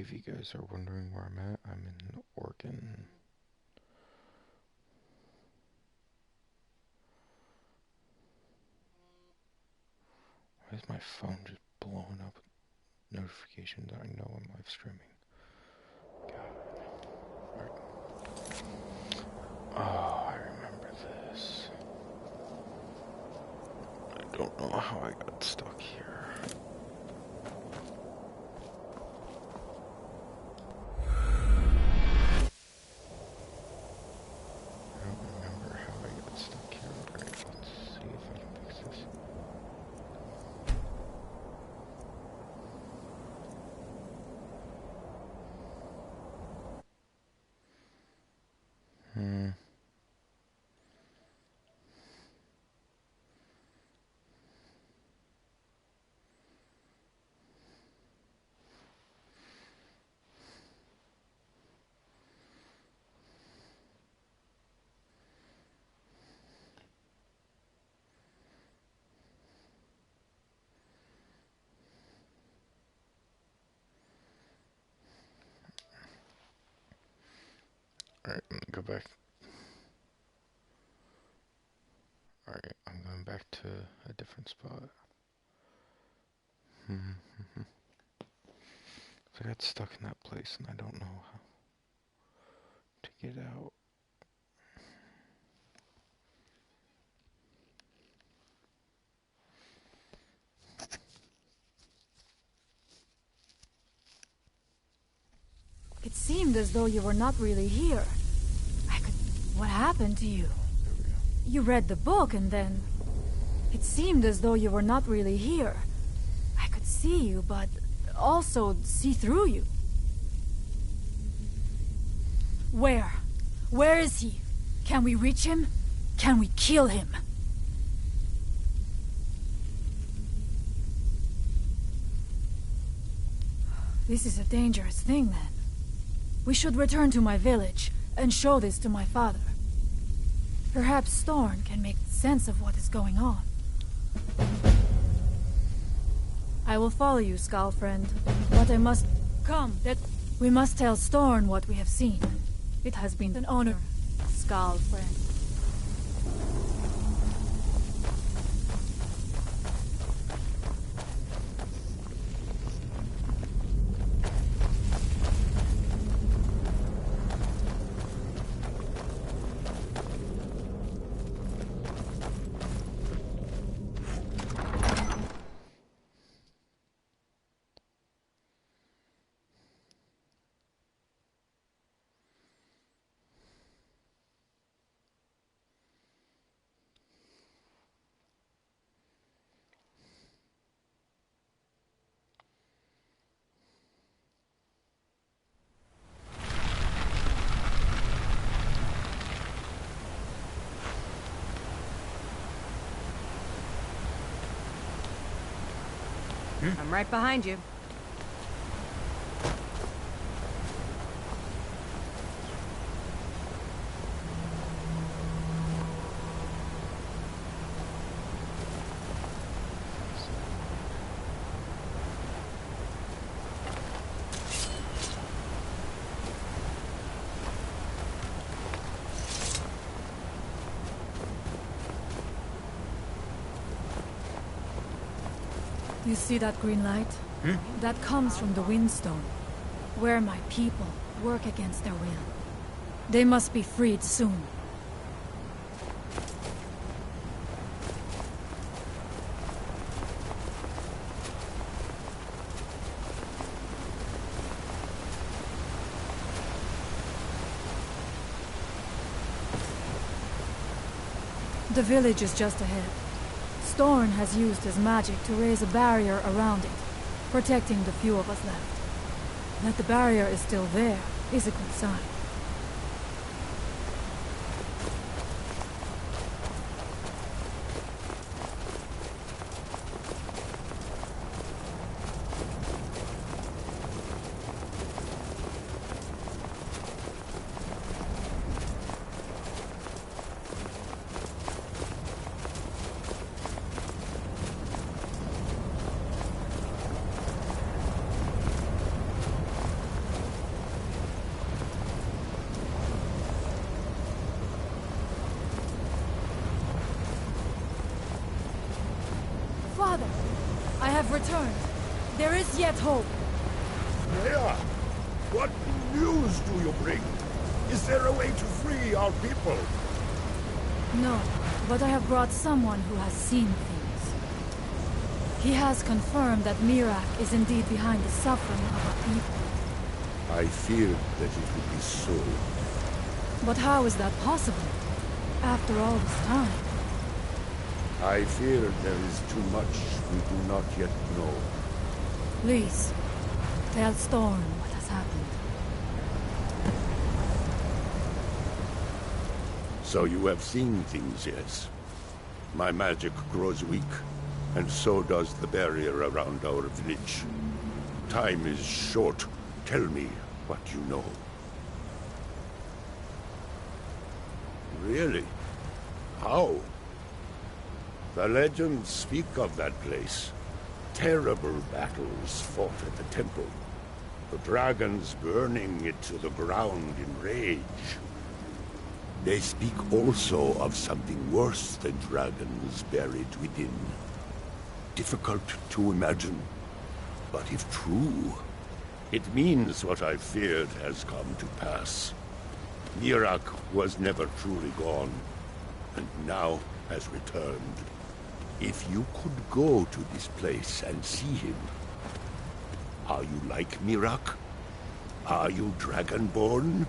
if you guys are wondering where I'm at, I'm in Oregon. Why is my phone just blowing up with notifications that I know I'm live streaming? God. Alright. Oh, I remember this. I don't know how I got stuck here. Alright, I'm gonna go back. Alright, I'm going back to a different spot. So I got stuck in that place and I don't know how to get out. It seemed as though you were not really here. What happened to you? You read the book and then... It seemed as though you were not really here. I could see you, but also see through you. Where? Where is he? Can we reach him? Can we kill him? This is a dangerous thing, then. We should return to my village and show this to my father. Perhaps Storn can make sense of what is going on. I will follow you, Skull friend. But I must... Come, we must tell Storn what we have seen. It has been an honor, Skull friend. I'm right behind you. You see that green light? That comes from the Windstone, where my people work against their will. They must be freed soon. The village is just ahead. Storn has used his magic to raise a barrier around it, protecting the few of us left. That the barrier is still there is a good sign. have returned. There is yet hope. Freya, what news do you bring? Is there a way to free our people? No, but I have brought someone who has seen things. He has confirmed that Mirak is indeed behind the suffering of our people. I feared that it would be so. But how is that possible? After all this time? I fear there is too much we do not yet know. Please, tell Storm what has happened. So you have seen things, yes? My magic grows weak, and so does the barrier around our village. Time is short. Tell me what you know. Really? How? The legends speak of that place. Terrible battles fought at the temple. The dragons burning it to the ground in rage. They speak also of something worse than dragons buried within. Difficult to imagine, but if true, it means what I feared has come to pass. Mirak was never truly gone, and now has returned. If you could go to this place and see him, are you like Mirak? Are you Dragonborn?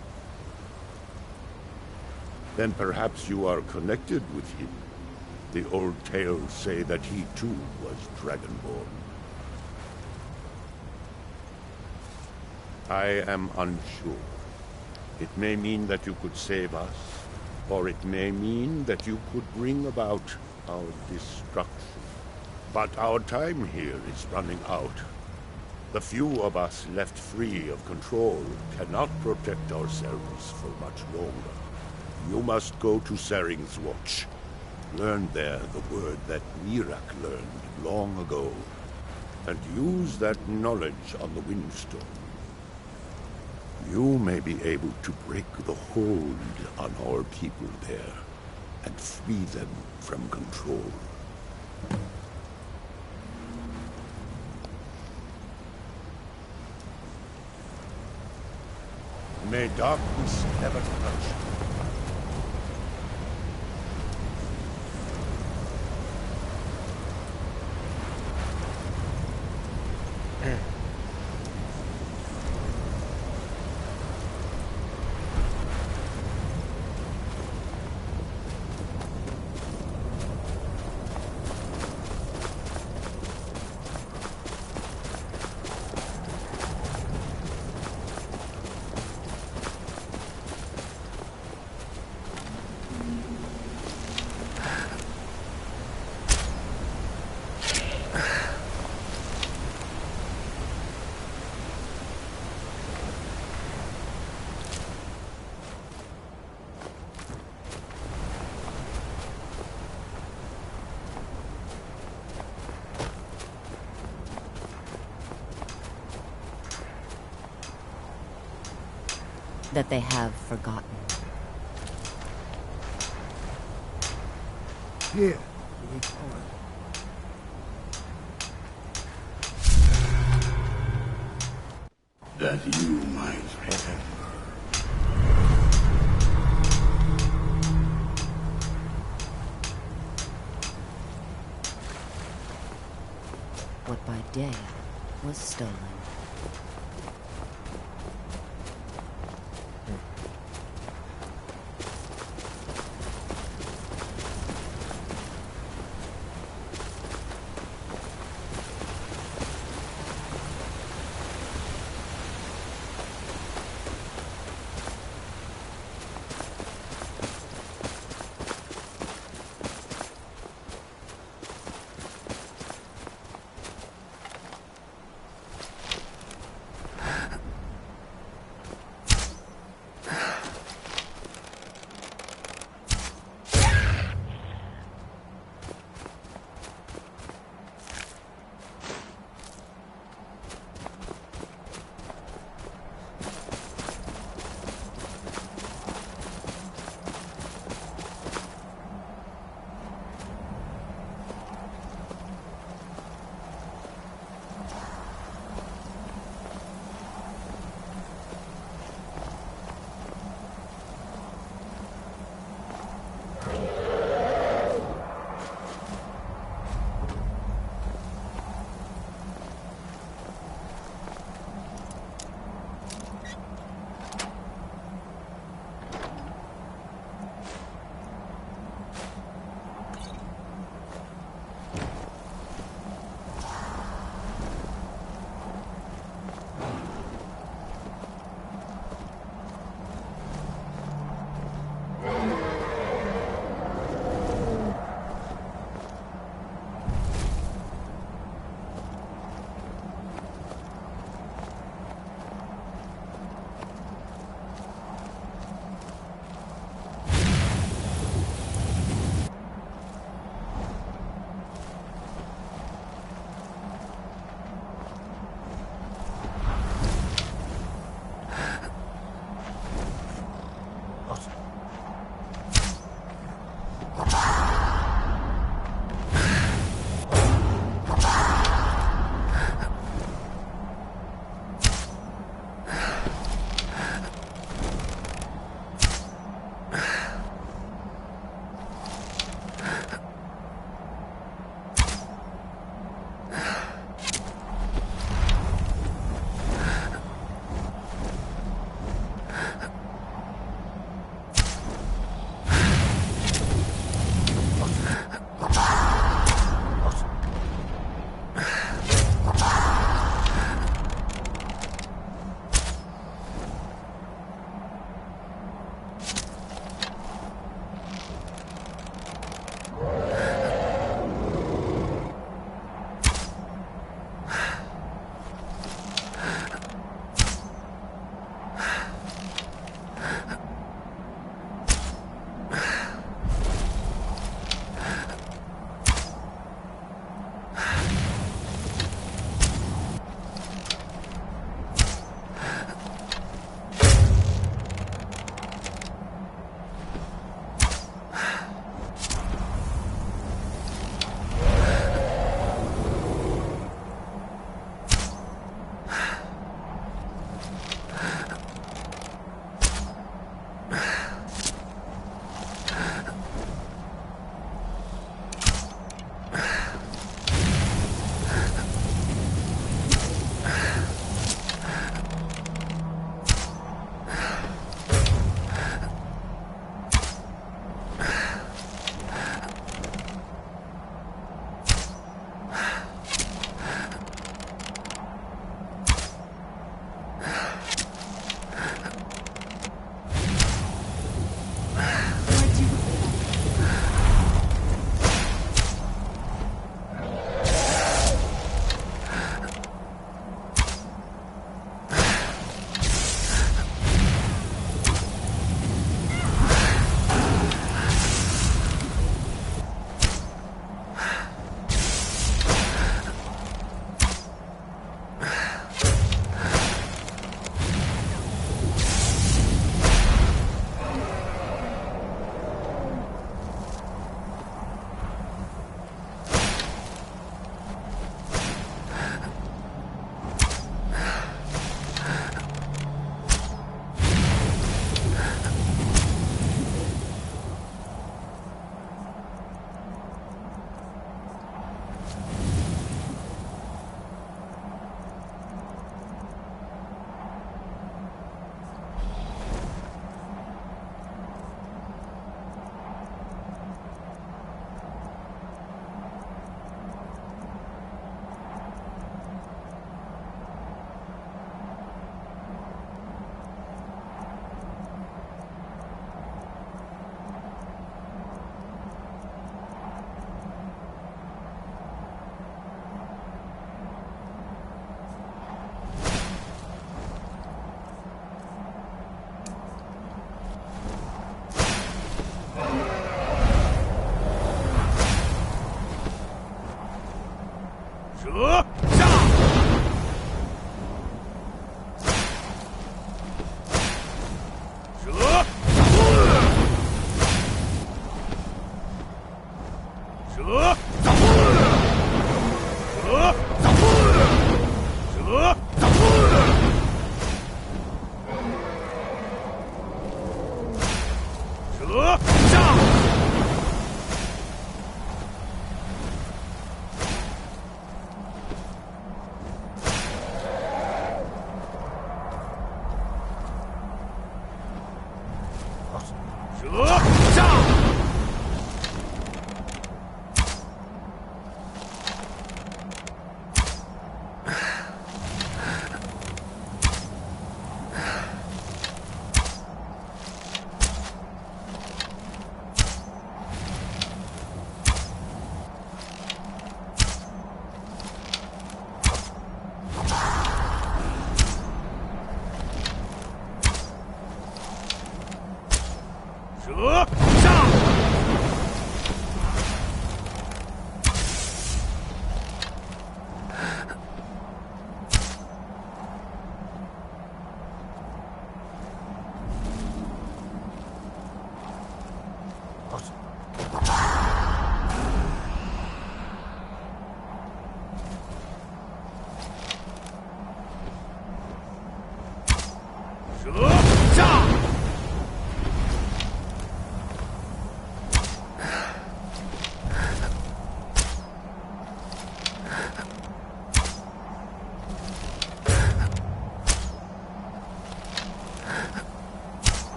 Then perhaps you are connected with him. The old tales say that he too was Dragonborn. I am unsure. It may mean that you could save us, or it may mean that you could bring about our destruction. But our time here is running out. The few of us left free of control cannot protect ourselves for much longer. You must go to Saring's Watch. Learn there the word that Mirak learned long ago, and use that knowledge on the Windstone. You may be able to break the hold on our people there, and free them from control. May darkness never touch you. That they have forgotten. Here, we call it. That you might remember. What by day was stolen.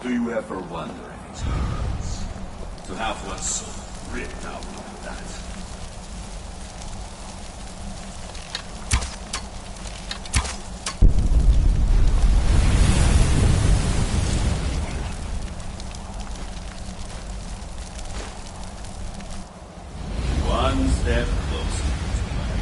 Do you ever wonder if it hurts to have one's soul ripped out like that? One step closer to my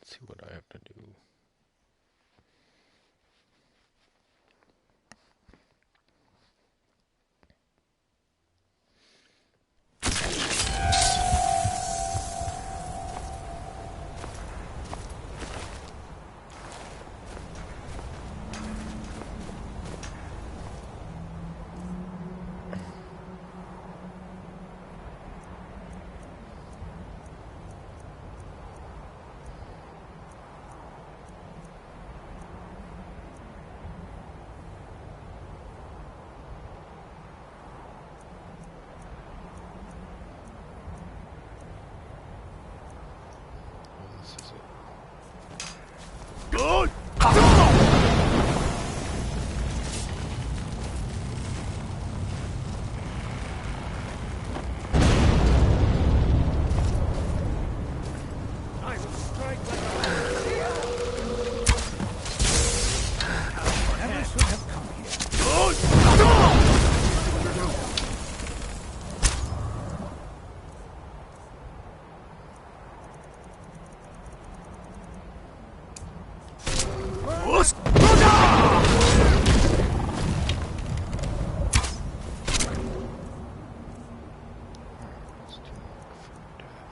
Let's see what I have to do. This is it. Good! Never should have come here. Let's do for death.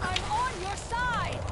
I'm on your side!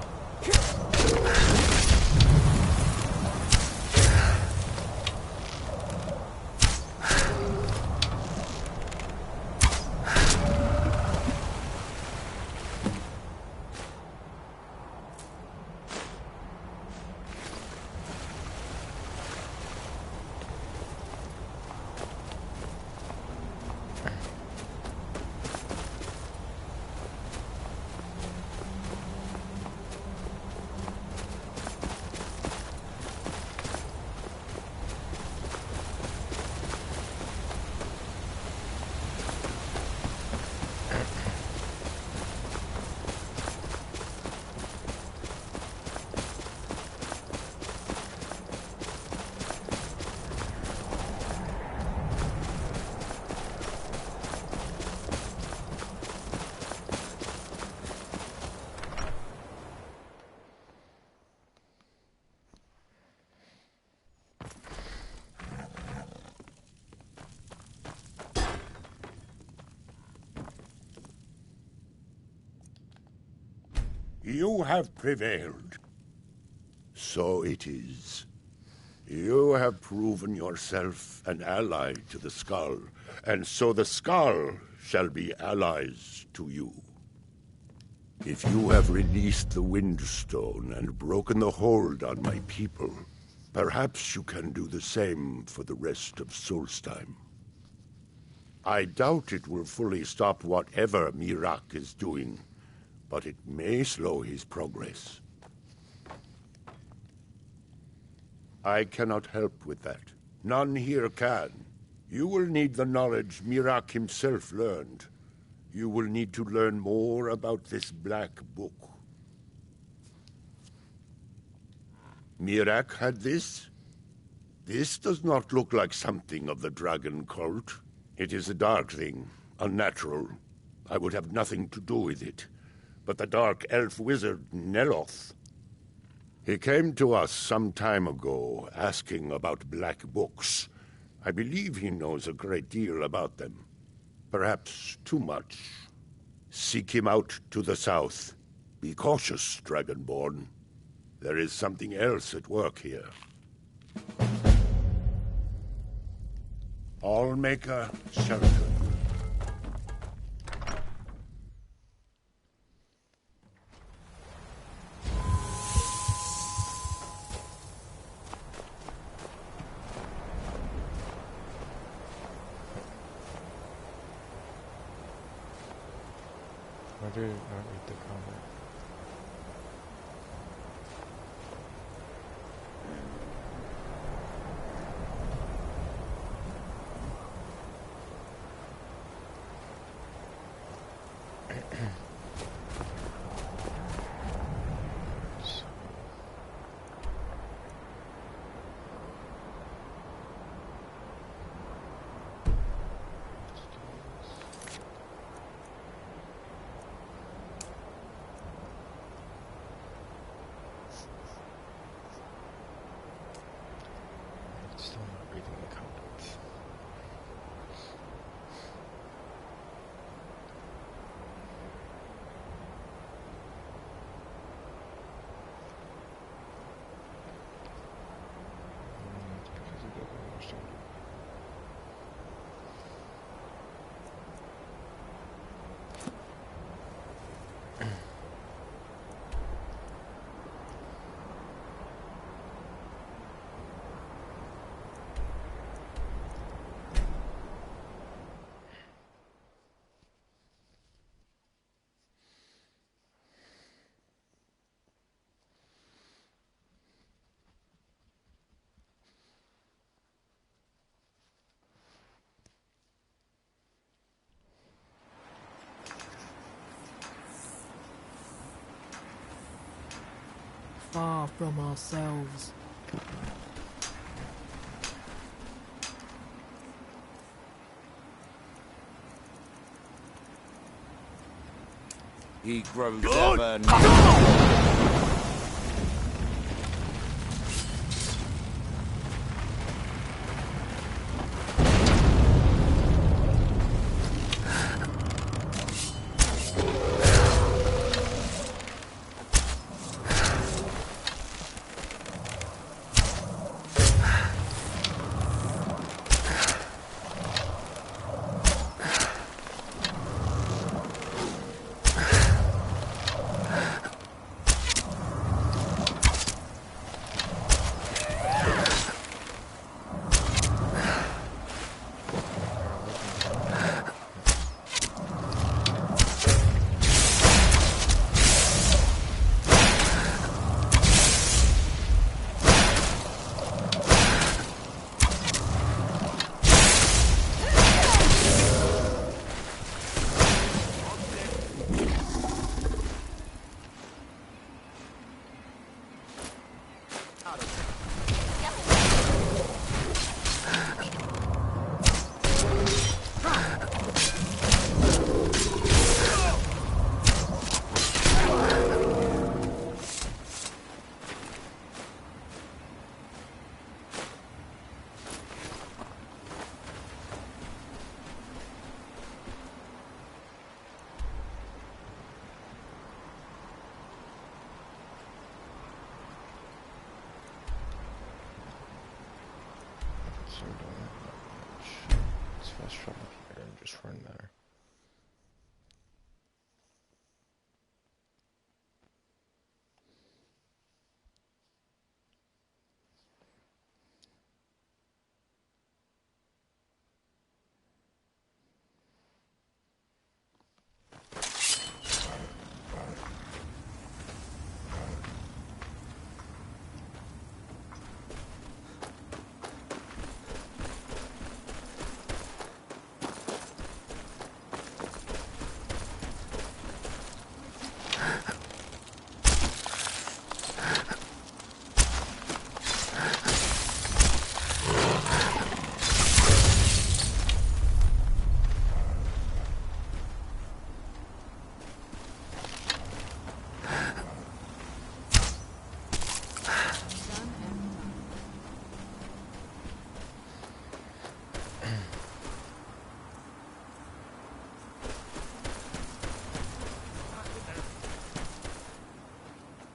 You have prevailed. So it is. You have proven yourself an ally to the Skull, and so the Skull shall be allies to you. If you have released the Windstone and broken the hold on my people, perhaps you can do the same for the rest of Solstheim. I doubt it will fully stop whatever Miraak is doing, but it may slow his progress. I cannot help with that. None here can. You will need the knowledge Miraak himself learned. You will need to learn more about this Black Book. Miraak had this? This does not look like something of the dragon cult. It is a dark thing, unnatural. I would have nothing to do with it. But the dark elf wizard Neloth, he came to us some time ago, asking about black books. I believe he knows a great deal about them. Perhaps too much. Seek him out to the south. Be cautious, Dragonborn. There is something else at work here. Allmaker Shelter. Why did it not read the comment? far from ourselves. He grows ever. So don't have that much. Let's fast travel here and just run there.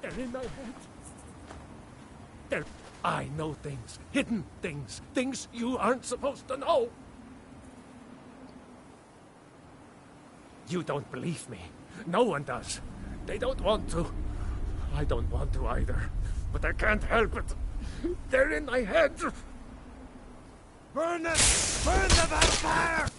They're in my head. I know things, hidden things, things you aren't supposed to know. You don't believe me. No one does. They don't want to. I don't want to either. But I can't help it. They're in my head. Burn it! Burn the vampire!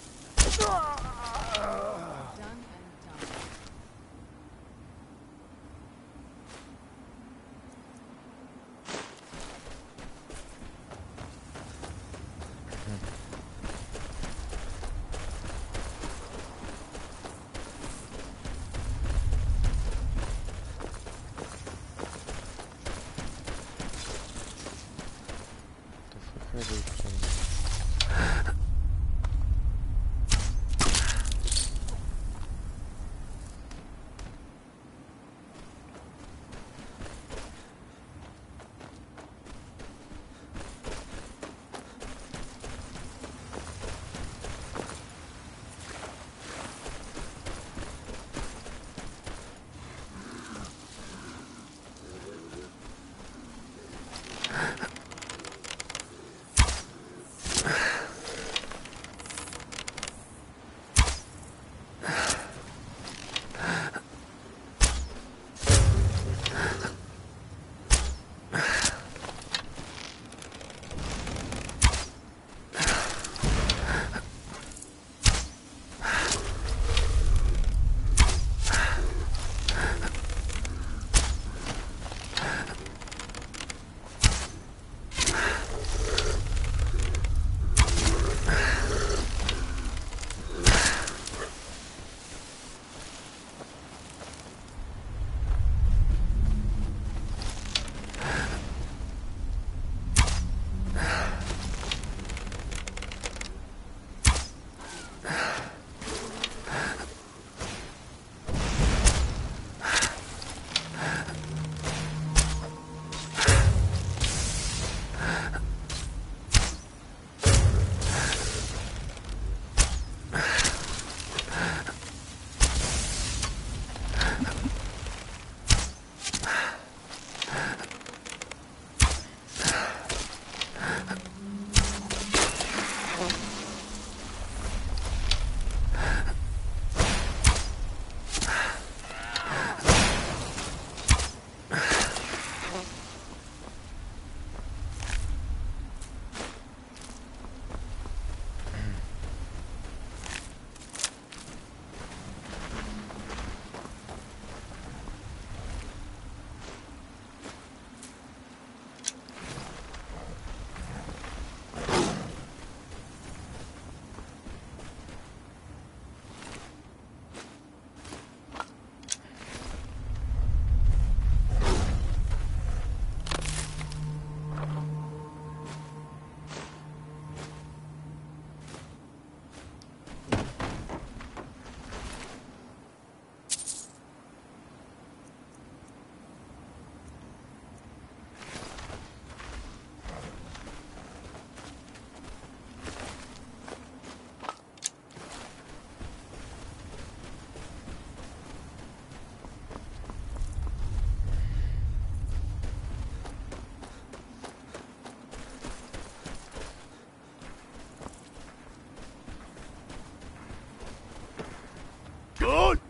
Good!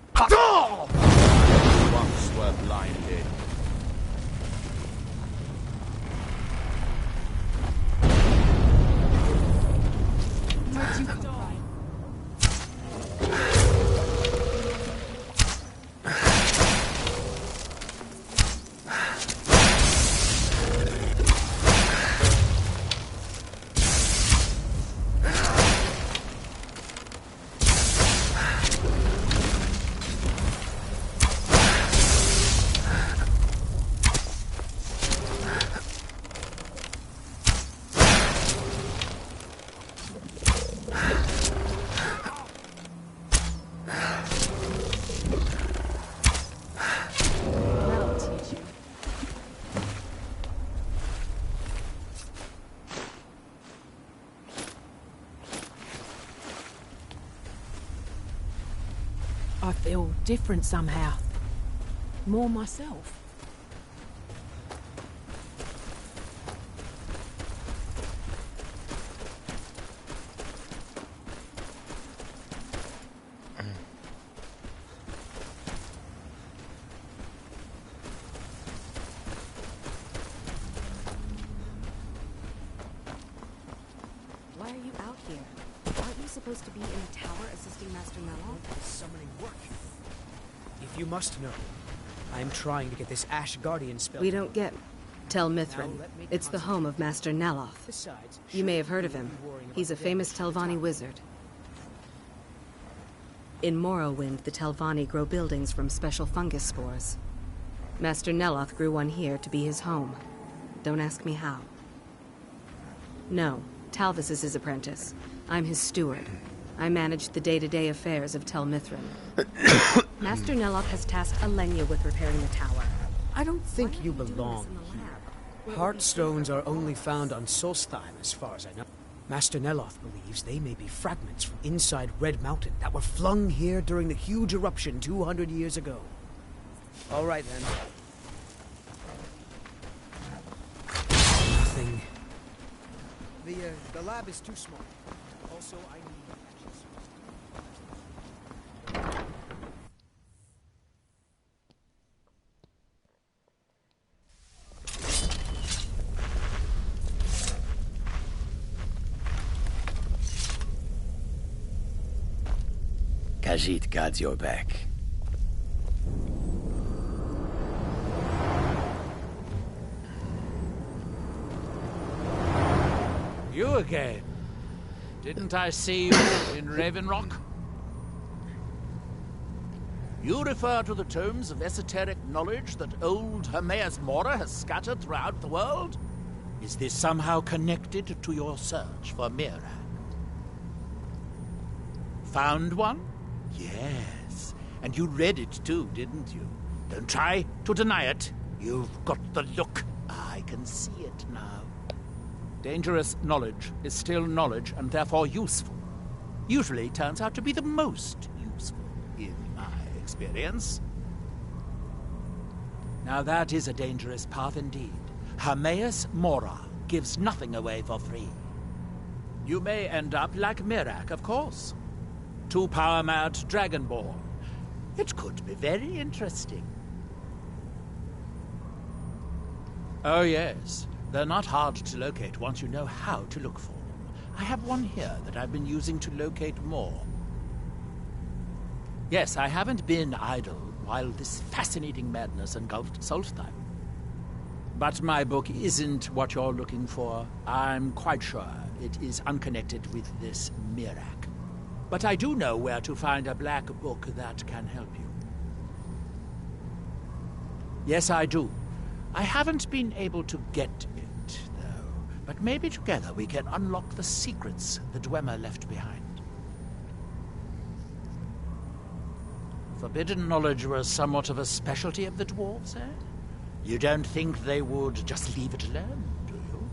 Once were blinded. That'll teach you. I feel different somehow. More myself. Why are you out here? Aren't you supposed to be in the tower assisting Master Mellow? Summoning work. If you must know, I am trying to get this Ash Guardian spell. We don't get Tel Mithrin. It's the home of Master Neloth. Besides, You may have heard of him. He's a famous Telvanni wizard. In Morrowind, the Telvanni grow buildings from special fungus spores. Master Neloth grew one here to be his home. Don't ask me how. No, Talvis is his apprentice. I'm his steward. I manage the day-to-day affairs of Tel Mithrin. Master Neloth has tasked Alenia with repairing the tower. I don't think you belong here. Heartstones are only found on Solstheim, as far as I know. Master Neloth believes they may be fragments from inside Red Mountain that were flung here during the huge eruption 200 years ago. All right, then. Nothing. The lab is too small. Also, I need Khajiit guards your back. You again? Didn't I see you in Raven Rock? You refer to the tomes of esoteric knowledge that old Hermaeus Mora has scattered throughout the world? Is this somehow connected to your search for Miraak? Found one? Yes. And you read it too, didn't you? Don't try to deny it. You've got the look. I can see it now. Dangerous knowledge is still knowledge and therefore useful. Usually turns out to be the most useful, in my experience. Now that is a dangerous path indeed. Hermaeus Mora gives nothing away for free. You may end up like Miraak, of course. Too power-mad Dragonborn. It could be very interesting. Oh yes, they're not hard to locate once you know how to look for them. I have one here that I've been using to locate more. Yes, I haven't been idle while this fascinating madness engulfed Solstheim. But my book isn't what you're looking for. I'm quite sure it is unconnected with this Miraak. But I do know where to find a black book that can help you. Yes, I do. I haven't been able to get it, though. But maybe together we can unlock the secrets the Dwemer left behind. Forbidden knowledge was somewhat of a specialty of the dwarves, eh? You don't think they would just leave it alone, do you?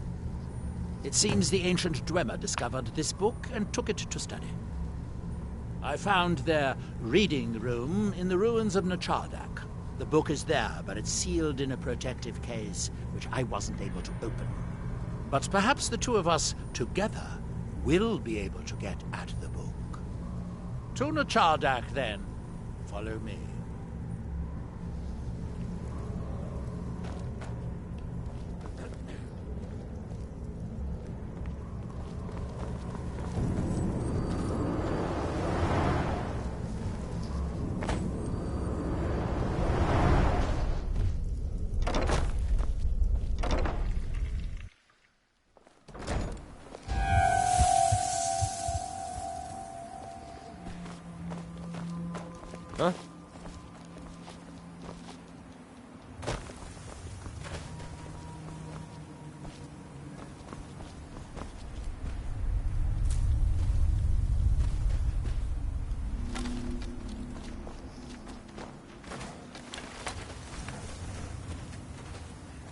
It seems the ancient Dwemer discovered this book and took it to study. I found their reading room in the ruins of Nachardak. The book is there, but it's sealed in a protective case, which I wasn't able to open. But perhaps the two of us, together, will be able to get at the book. To Nachardak, then. Follow me. Huh?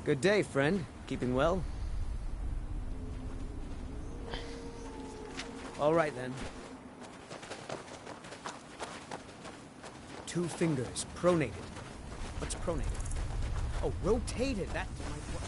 Good day, friend. Keeping well? All right, then. 2 fingers, pronated. What's pronated? Oh, rotated. That might work.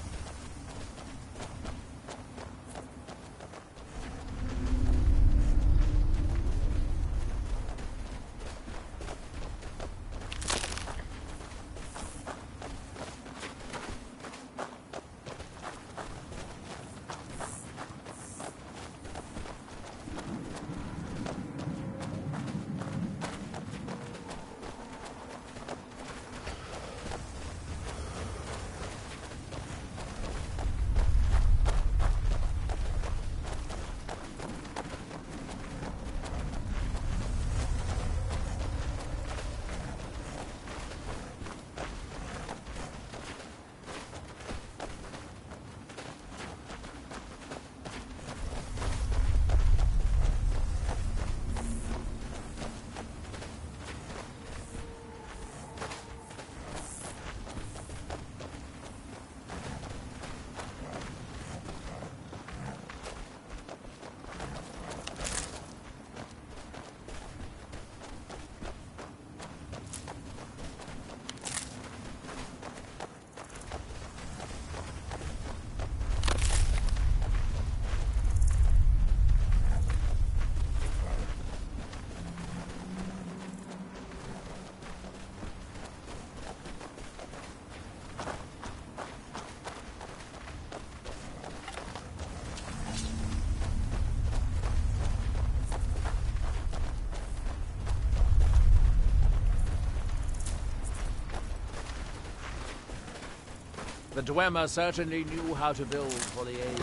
The Dwemer certainly knew how to build for the age.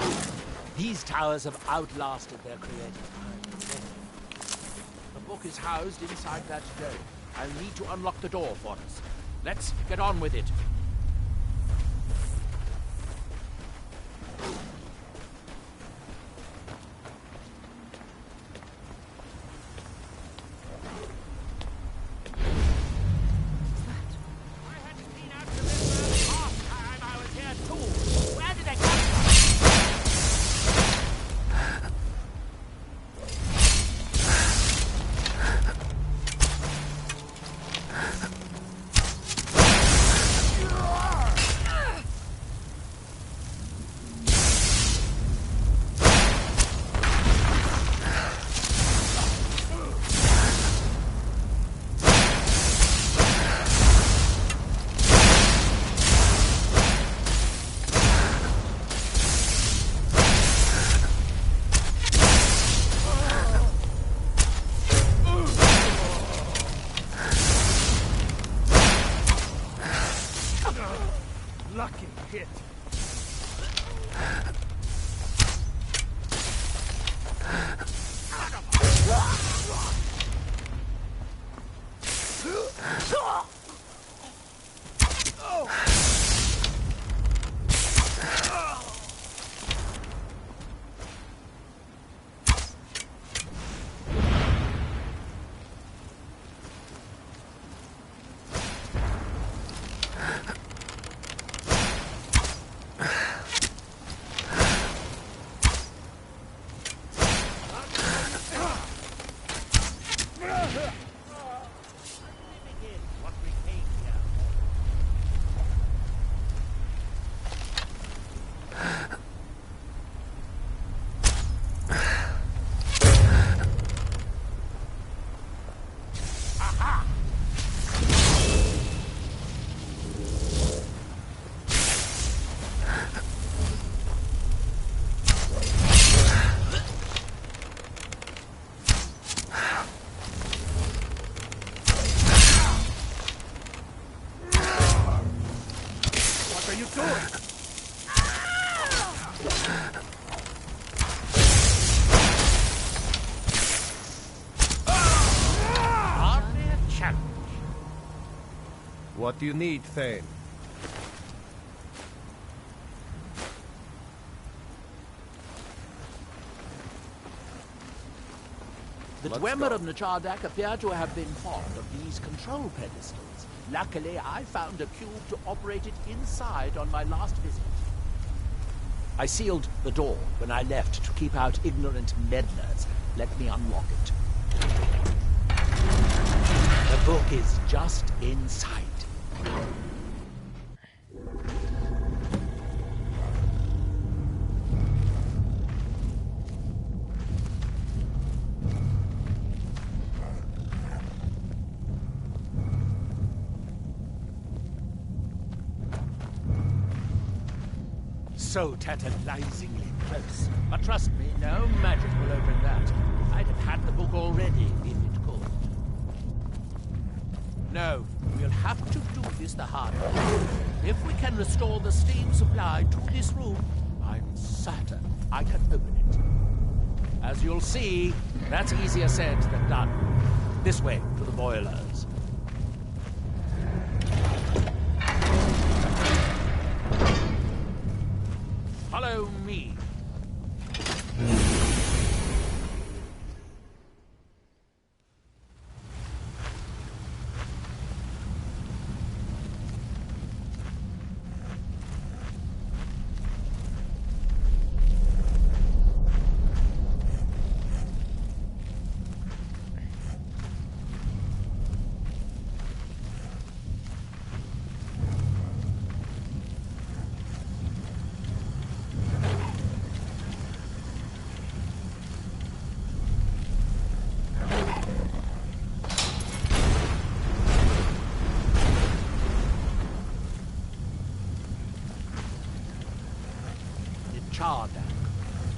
These towers have outlasted their creative time. The book is housed inside that dome. I'll need to unlock the door for us. Let's get on with it. Lucky hit. doing? Hardly a challenge. What do you need, Thane? The Dwemer of Nachardak appear to have been fond of these control pedestals. Luckily, I found a cube to operate it inside on my last visit. I sealed the door when I left to keep out ignorant meddlers. Let me unlock it. The book is just inside. So tantalizingly close. But trust me, no magic will open that. I'd have had the book already if it could. No, we'll have to do this the hard way. If we can restore the steam supply to this room, I'm certain I can open it. As you'll see, that's easier said than done. This way to the boilers. Follow me.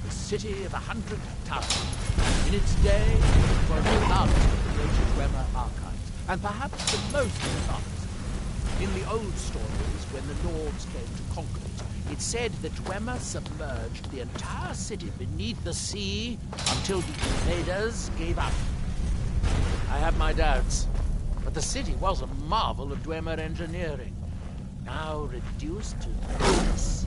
The city of 100 towers. In its day, it was the largest of the great Dwemer archives, and perhaps the most advanced. In the old stories, when the lords came to conquer it, it said that Dwemer submerged the entire city beneath the sea until the invaders gave up. I have my doubts, but the city was a marvel of Dwemer engineering, now reduced to this.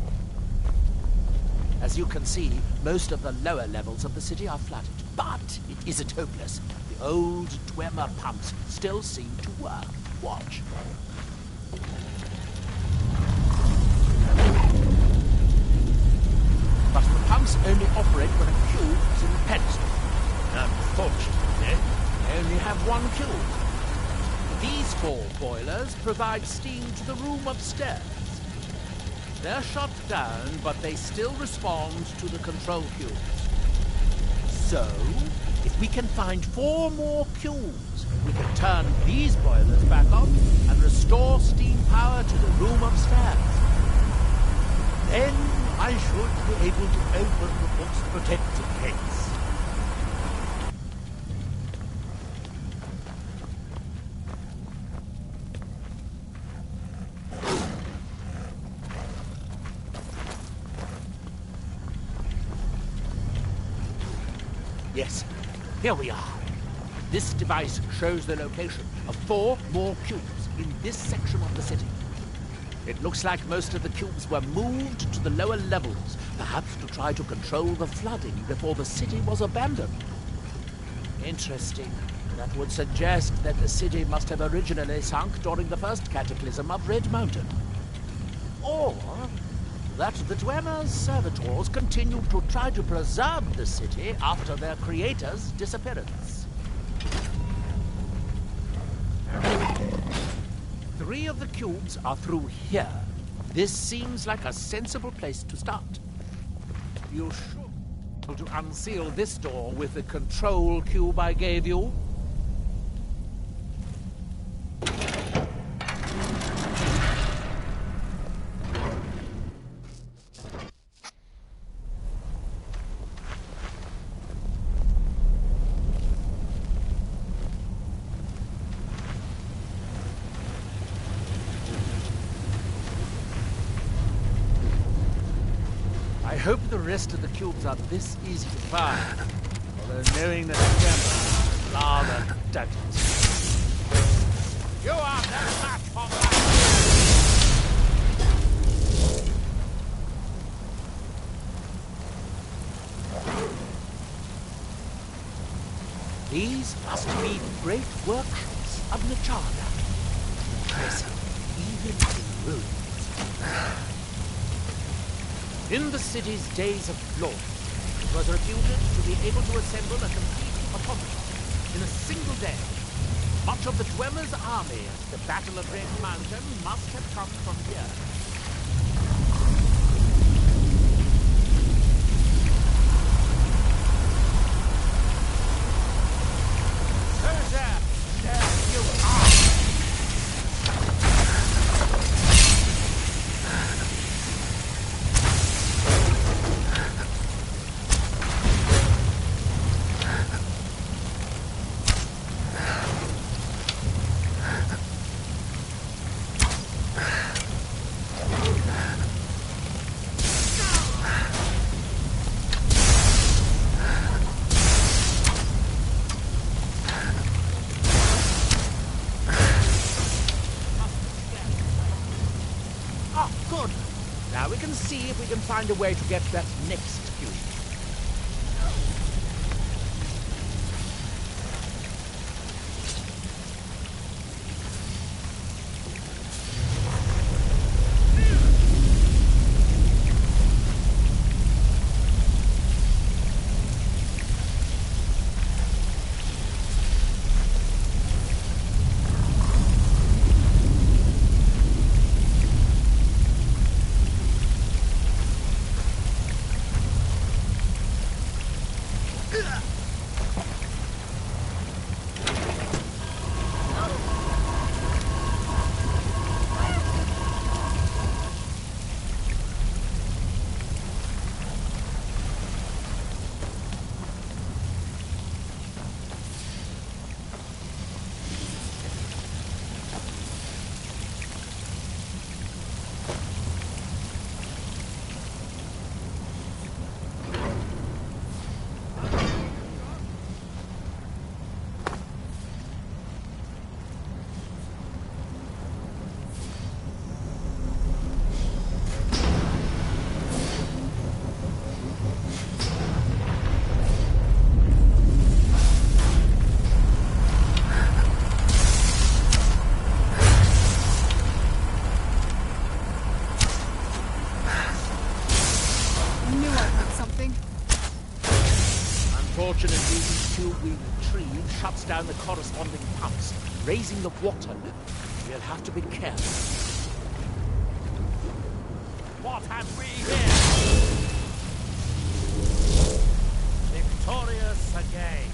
As you can see, most of the lower levels of the city are flooded, but it isn't hopeless. The old Dwemer pumps still seem to work. Watch. But the pumps only operate when a cube is in the pedestal. Unfortunately, they only have one cube. These 4 boilers provide steam to the room upstairs. They're shut down, but they still respond to the control cubes. So, if we can find 4 more cubes, we can turn these boilers back on and restore steam power to the room upstairs. Then I should be able to open the book's protected gates. Yes, here we are. This device shows the location of 4 more cubes in this section of the city. It looks like most of the cubes were moved to the lower levels, perhaps to try to control the flooding before the city was abandoned. Interesting. That would suggest that the city must have originally sunk during the first cataclysm of Red Mountain. Or that the Dwemer's servitors continued to try to preserve the city after their creator's disappearance. 3 of the cubes are through here. This seems like a sensible place to start. You should be able to unseal this door with the control cube I gave you. hope the rest of the cubes are this easy to find, although knowing that Gemma rather doubt it. You are no match for that! These must be the great workshops of Nacharda. Impressive, even in ruins. In the city's days of glory, it was reputed to be able to assemble a complete automaton in a single day. Much of the Dwemer's army at the Battle of Red Mountain must have come from here. See if we can find a way to get that next cube. Unfortunately, the tube we retrieve shuts down the corresponding pumps, raising the water level. We'll have to be careful. What have we here? Victorious again.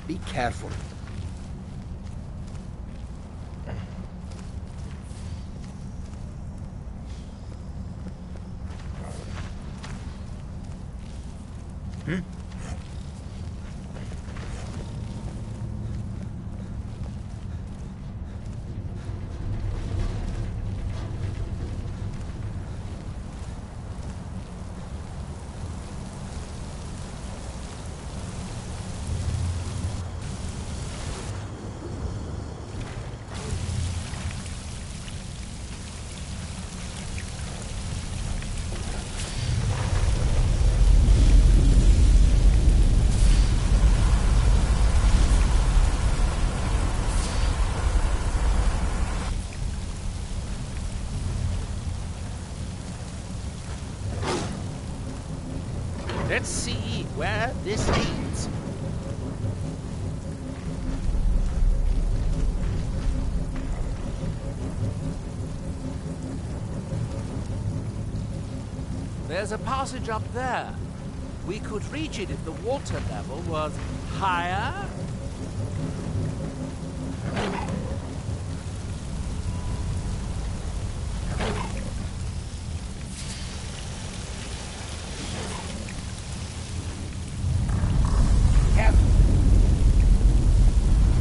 Be careful. Let's see where this leads. There's a passage up there. We could reach it if the water level was higher.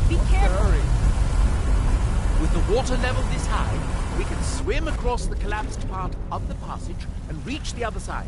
Be careful. With the water level this high, we can swim across the collapsed part of the passage and reach the other side.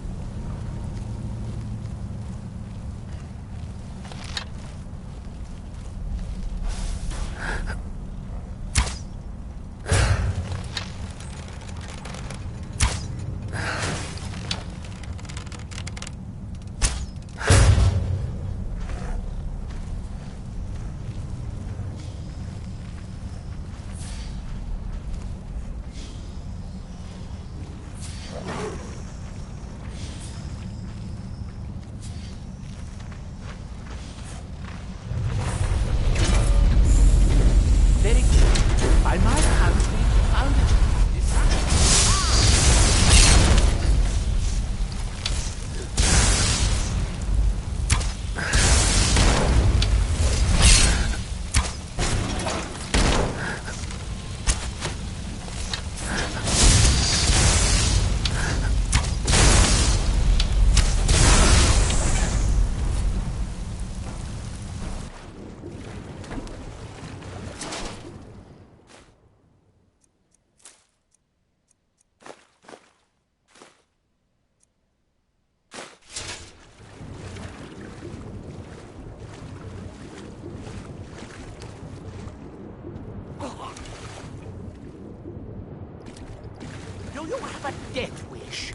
Very good. By my hands, we found it. This Do you have a death wish?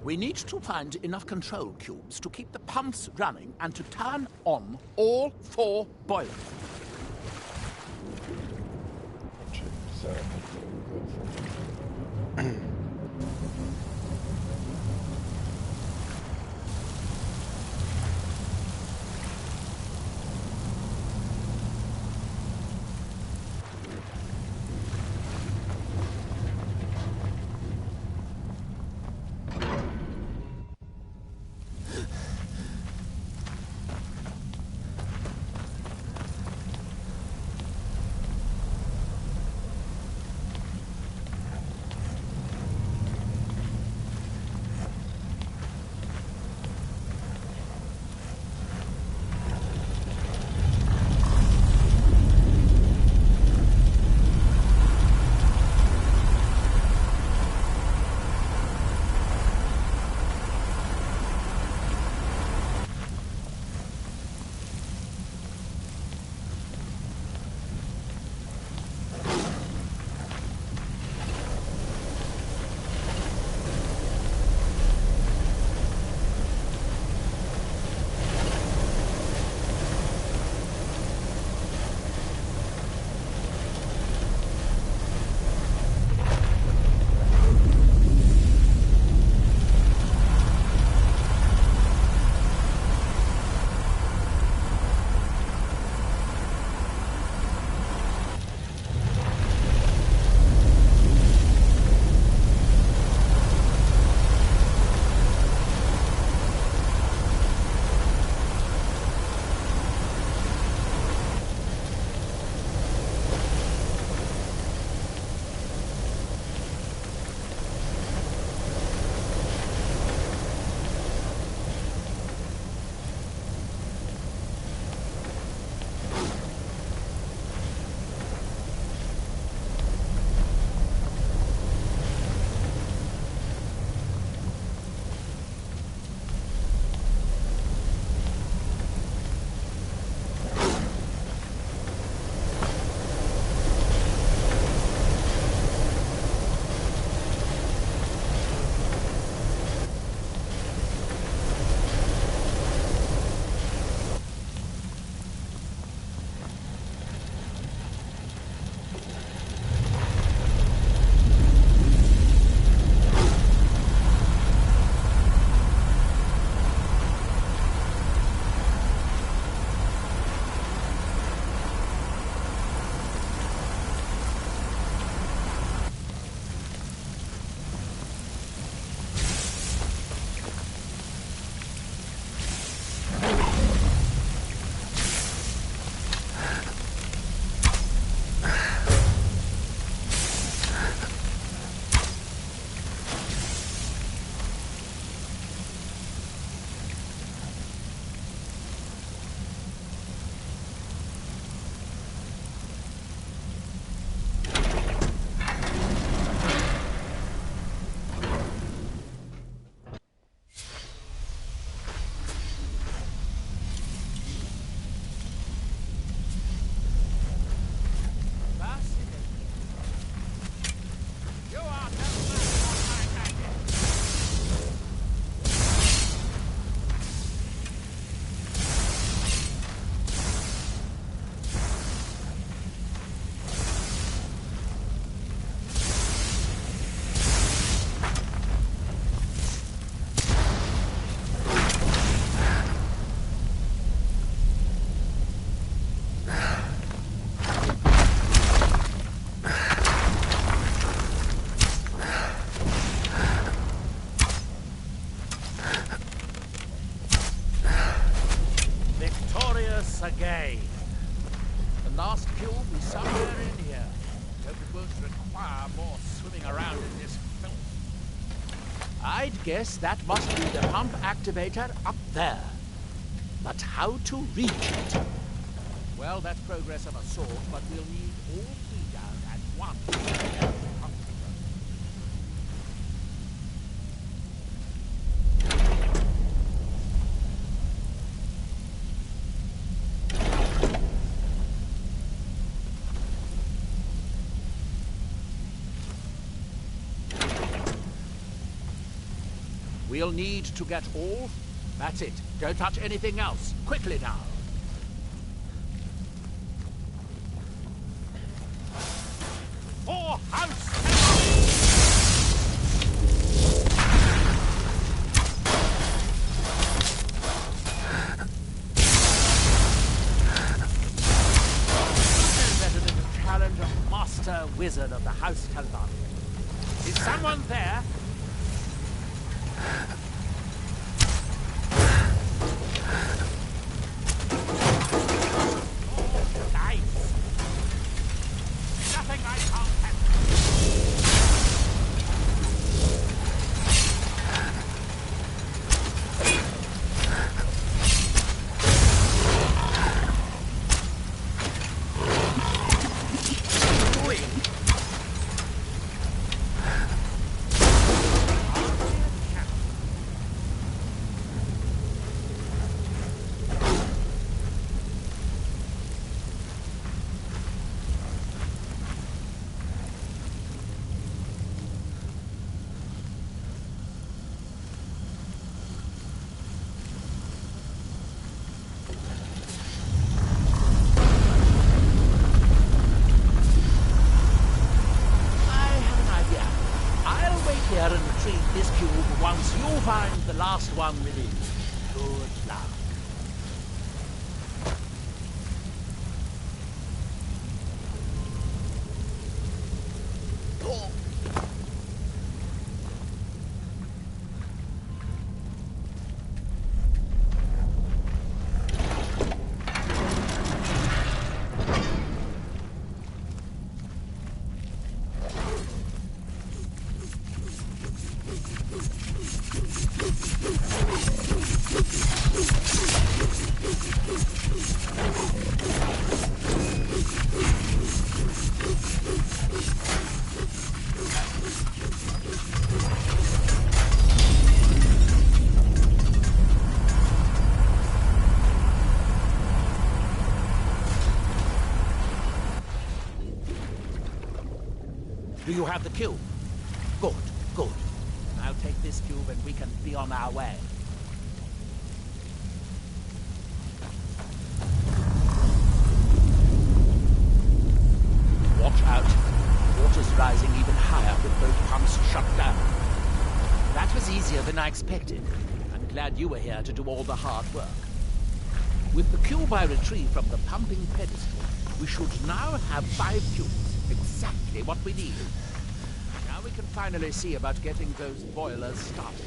We need to find enough control cubes to keep the pumps running and to turn on all 4 boilers. once again. The last cube is somewhere in here. Hope it won't require more swimming around in this filth. I'd guess that must be the pump activator up there. But how to reach it? Well, that's progress of a sort, but we'll need all three down at once. We'll need to get all... That's it. Don't touch anything else. Quickly now. For house! Better than to challenge a master wizard of the House Talban. Is someone there? Last one within. Good luck. Do you have the cube? Good, good. I'll take this cube and we can be on our way. Watch out. Water's rising even higher with both pumps shut down. That was easier than I expected. I'm glad you were here to do all the hard work. With the cube I retrieved from the pumping pedestal, we should now have 5 cubes. Exactly what we need. Now we can finally see about getting those boilers started.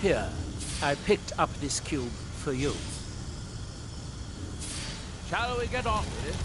Here, I picked up this cube for you. Shall we get on with it?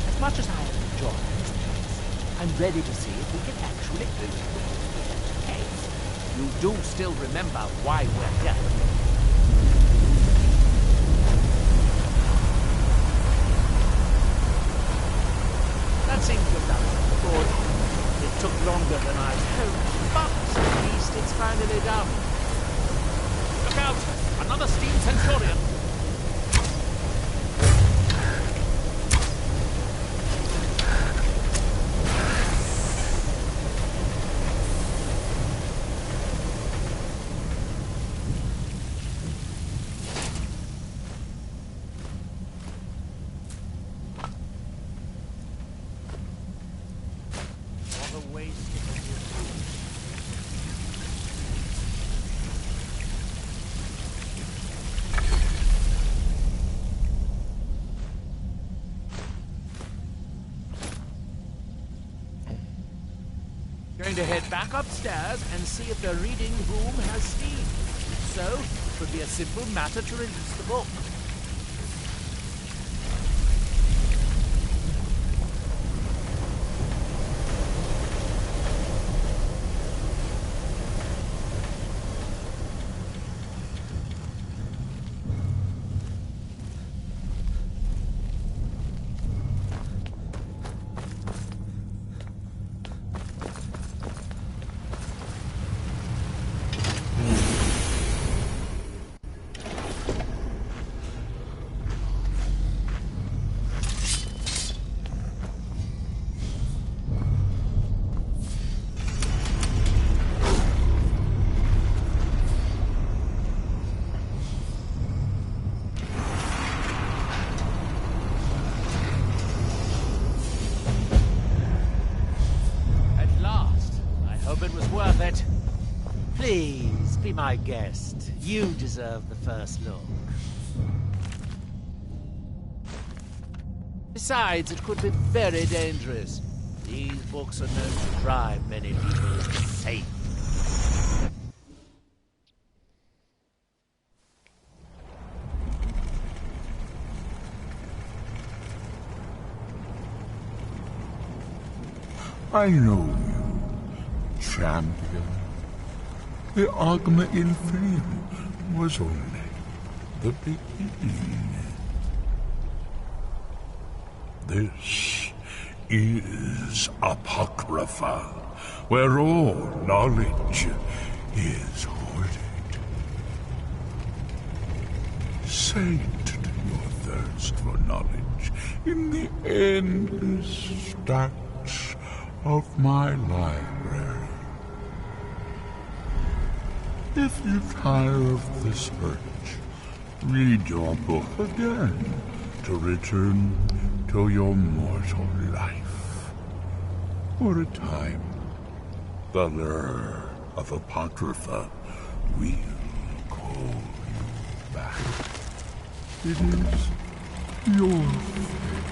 As much as I enjoy this place, I'm ready to see if we can actually Hey, you do still remember why we're here. That seems to have done it. Good. It took longer than I'd hoped, but at least it's finally done. Look out! Another steam Centurion! Going to head back upstairs and see if the reading room has steam. If so, it would be a simple matter to release the book. Please, be my guest. You deserve the first look. Besides, it could be very dangerous. These books are known to drive many people insane. I know you, champion. The Agma in fame was only the beginning. This is Apocrypha, where all knowledge is hoarded. Sate your thirst for knowledge in the endless stacks of my library. If you tire of the search, read your book again to return to your mortal life. For a time, the lure of Apocrypha will call you back. It is your fate.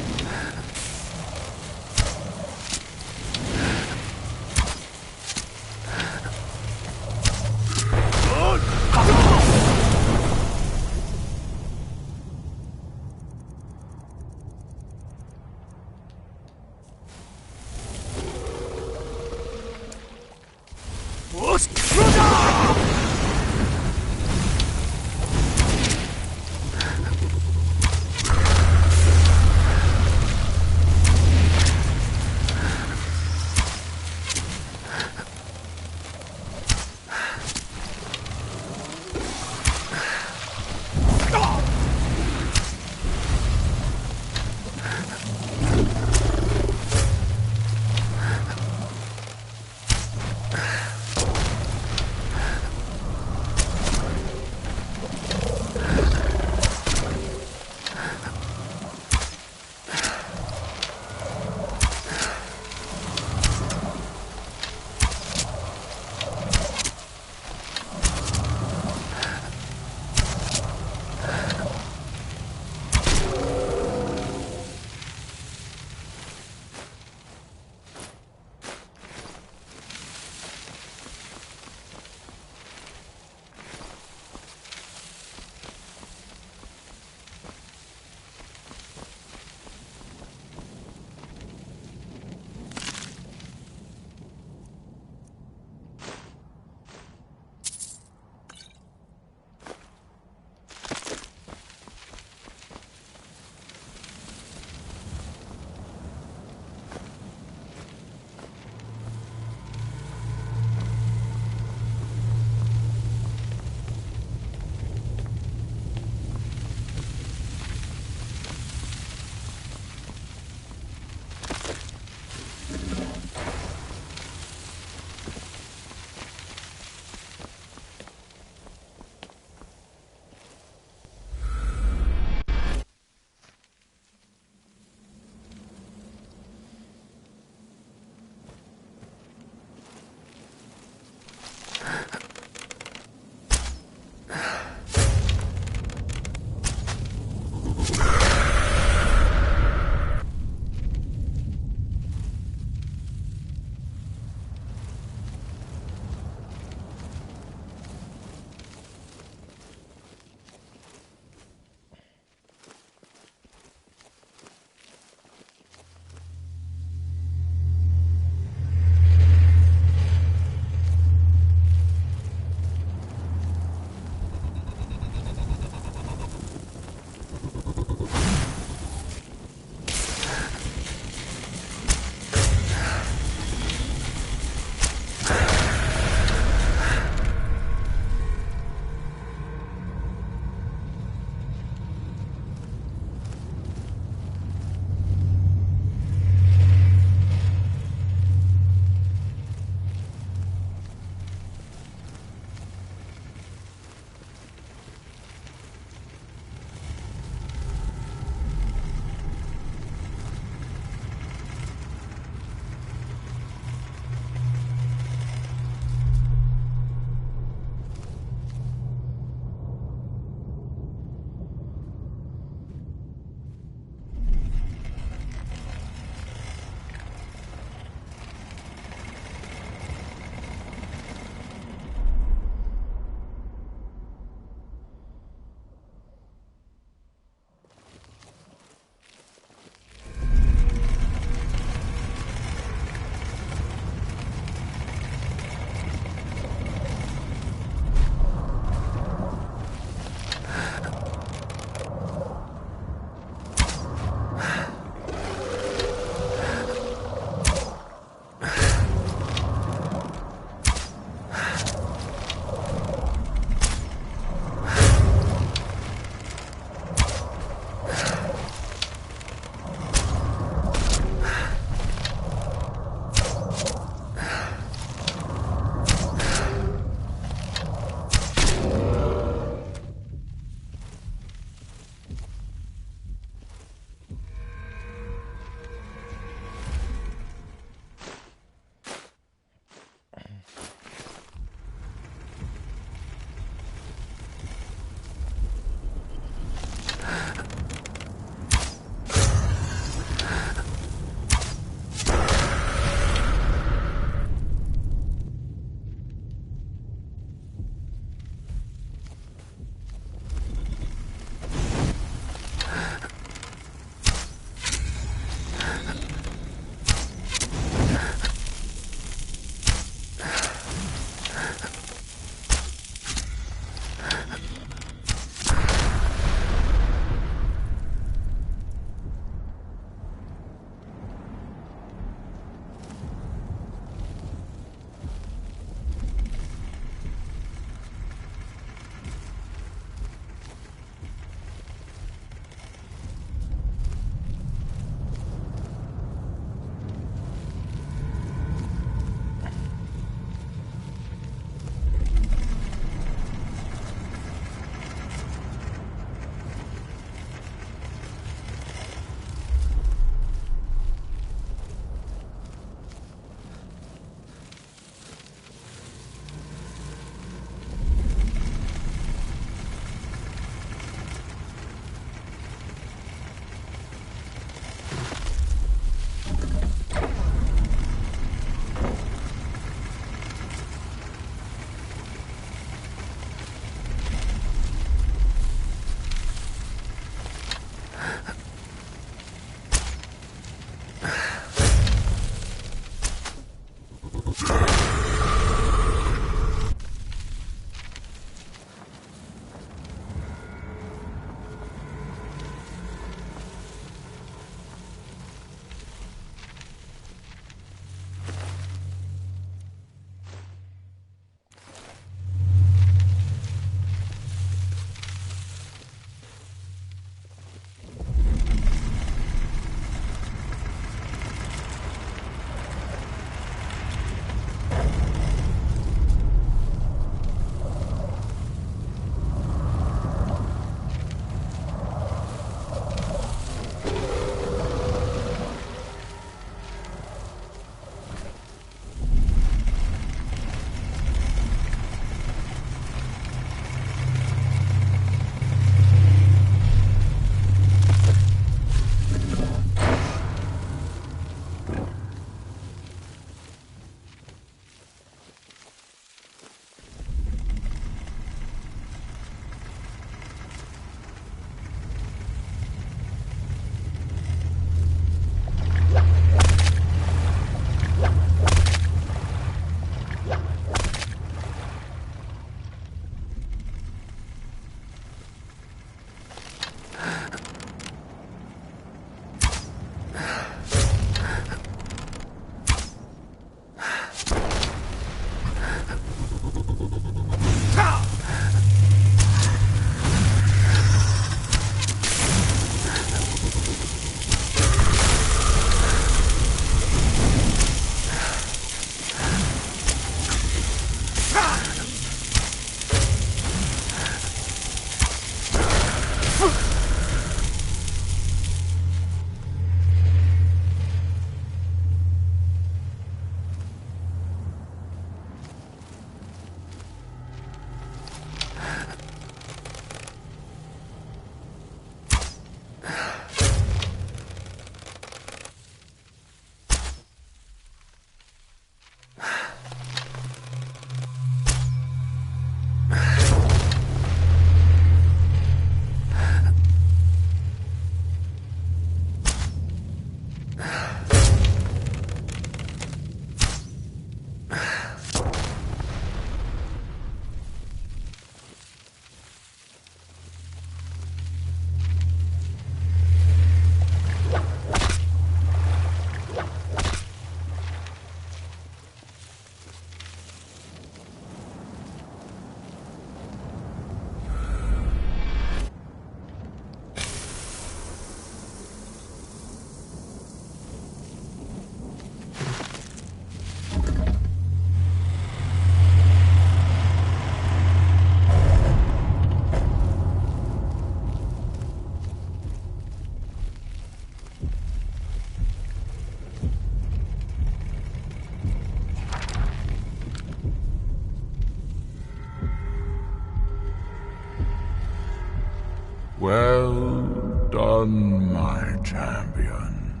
done, my champion.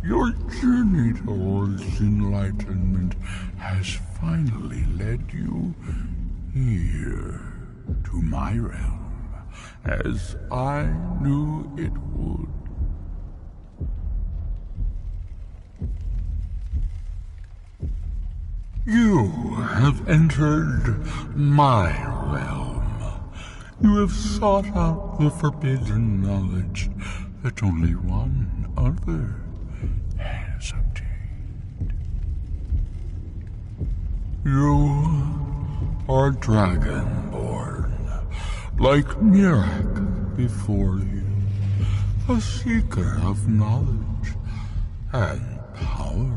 Your journey towards enlightenment has finally led you here to my realm, as I knew it would. You have entered my realm. You have sought out the forbidden knowledge that only one other has obtained. You are dragonborn, like Mirak before you, a seeker of knowledge and power.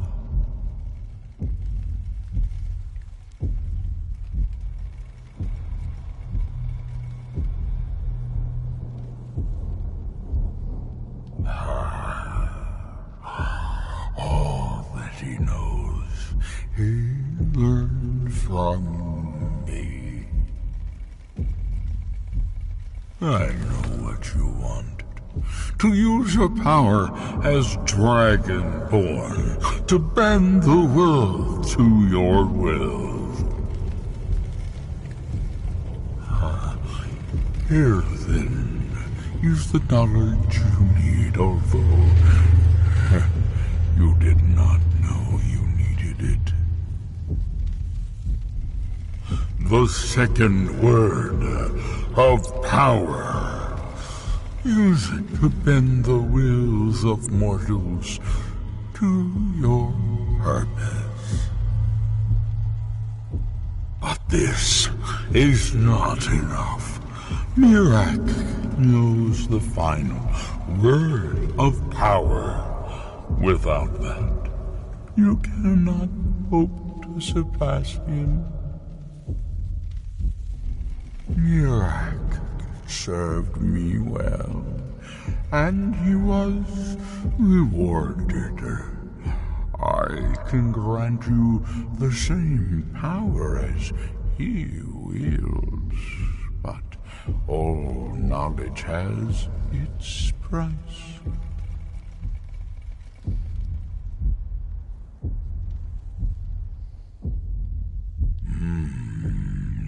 All that he knows, he learned from me. I know what you wanted. To use your power as Dragonborn, to bend the world to your will. Here, then, is the knowledge you need, although you did not know you needed it. The second word of power. Use it to bend the wills of mortals to your purpose. But this is not enough. Mirak knows the final word of power. Without that, you cannot hope to surpass him. Mirak served me well, and he was rewarded. I can grant you the same power as he wields, but all knowledge has its price.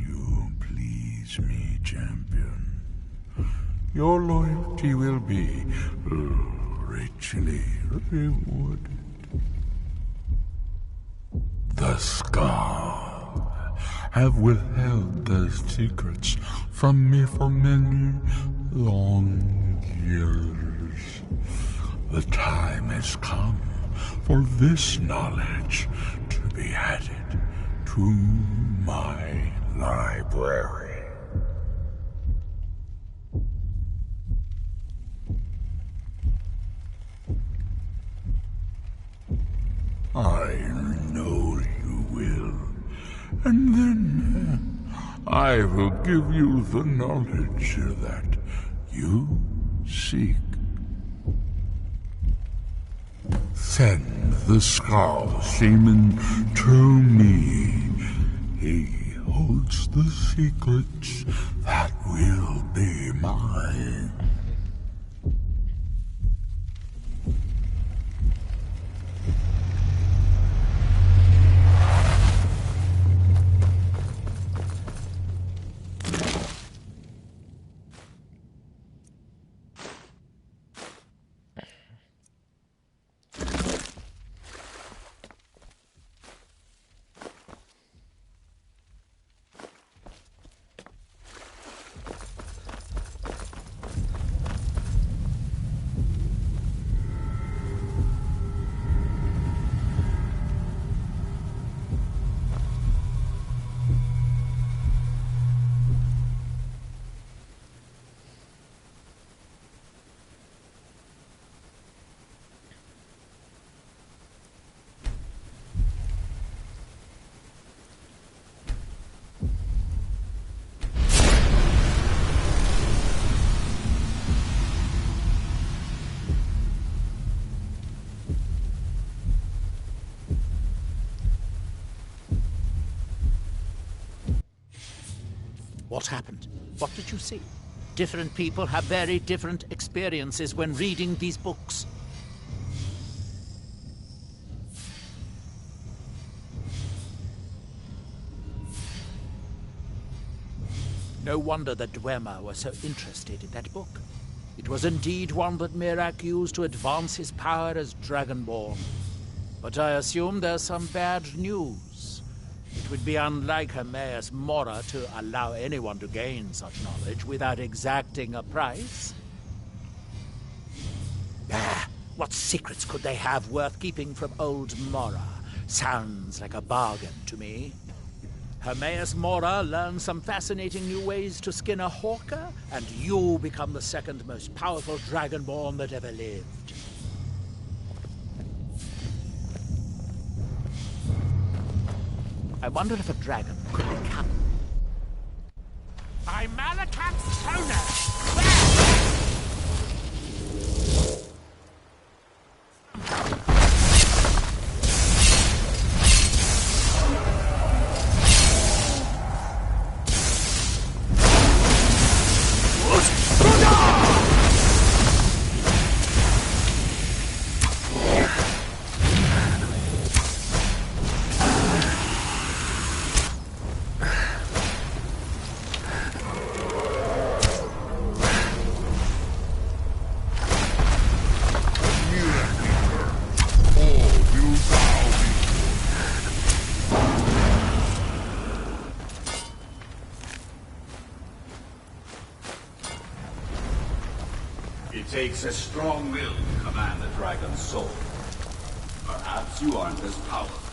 You please me, champion. Your loyalty will be richly rewarded. The Scar have withheld their secrets from me for many long years. The time has come for this knowledge to be added to my library. I know you will. And then I will give you the knowledge that you seek. Send the Skull Shaman to me. He holds the secrets that will be mine. What happened? What did you see? Different people have very different experiences when reading these books. No wonder that Dwemer was so interested in that book. It was indeed one that Mirak used to advance his power as Dragonborn. But I assume there's some bad news. It would be unlike Hermaeus Mora to allow anyone to gain such knowledge without exacting a price. What secrets could they have worth keeping from old Mora? Sounds like a bargain to me. Hermaeus Mora learns some fascinating new ways to skin a hawker, and you become the second most powerful Dragonborn that ever lived. I wonder if a dragon could become... By Malakat's toner! It takes a strong will to command the dragon's soul. Perhaps you aren't as powerful